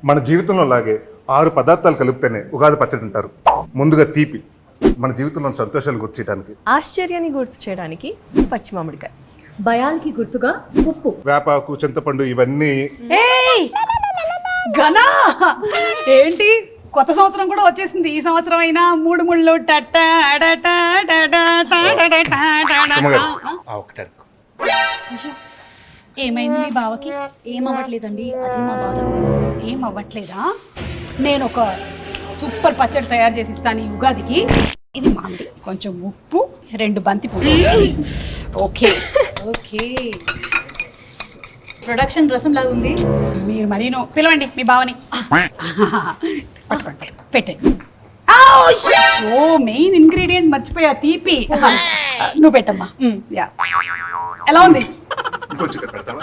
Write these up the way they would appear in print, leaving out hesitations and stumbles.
మన జీవితంలో లాగే 6 పదార్థాలు కలిపితేనే ఉగాది పచ్చడి అంటారు. ముందుగా తీపి, మన జీవితంలో సంతోషాలు గుర్తించడానికి. ఆశ్చర్యాన్ని గుర్తు చేయడానికి పచ్చి మామిడికాయ. భయానికి గుర్తుగా ఉప్పు. వేపాకు, చింతపండు ఇవన్నీ. ఘనా ఏంటి కొత్త సంవత్సరం కూడా వచ్చేసింది. ఈ సంవత్సరం అయినా 3 ముళ్ళు ఒకటి అడుగు. ఏమైంది మీ బావకి? ఏమవ్వట్లేదండి, అది మా బాధ. ఏం అవ్వట్లేదా? నేను ఒక సూపర్ పచ్చడి తయారు చేసి ఇస్తాను ఈ ఉగాదికి. ఇది మామిడి, కొంచెం ఉప్పు, 2 బంతి పువ్వులు. ఓకే ఓకే, ప్రొడక్షన్ రసం లాగా ఉంది. మీరు మరీను పిలవండి మీ బావని. పట్టుకోండి, పెట్టండి. ఓ మెయిన్ ఇంగ్రీడియంట్ మర్చిపోయా, తీపి. నువ్వు పెట్టమ్మా. యా, ఎలా ఉంది? ఇంకొంచెం ఇక్కడ పెడతావా?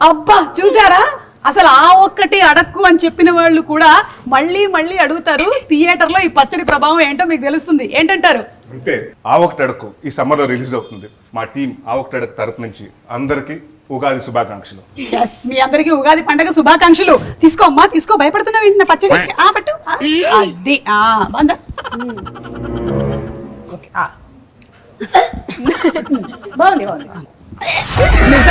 అబ్బా చూసారా, అసలు ఆ ఒక్కటి అడక్కు అని చెప్పిన వాళ్ళు కూడా మళ్ళీ మళ్ళీ అడుగుతారు. థియేటర్ లో ఈ పచ్చడి ప్రభావం ఏంటో మీకు తెలుస్తుంది. ఏంటంటారు? అంతే. ఆ ఒకటి అడుగు ఈ సమ్మర్ లో రిలీజ్ అవుతుంది. మా టీం ఆ ఒకటి అడుగు తరపు నుంచి అందరికి ఉగాది శుభాకాంక్షలు. ఎస్, మీ అందరికి ఉగాది పండగ శుభాకాంక్షలు. తీసుకో అమ్మా, తీసుకో. భయపడుతున్నావు ఏంటి నా పచ్చడి? పట్టు. అది బంద. ఓకే, బాగుంది బాగుంది. నిజంగా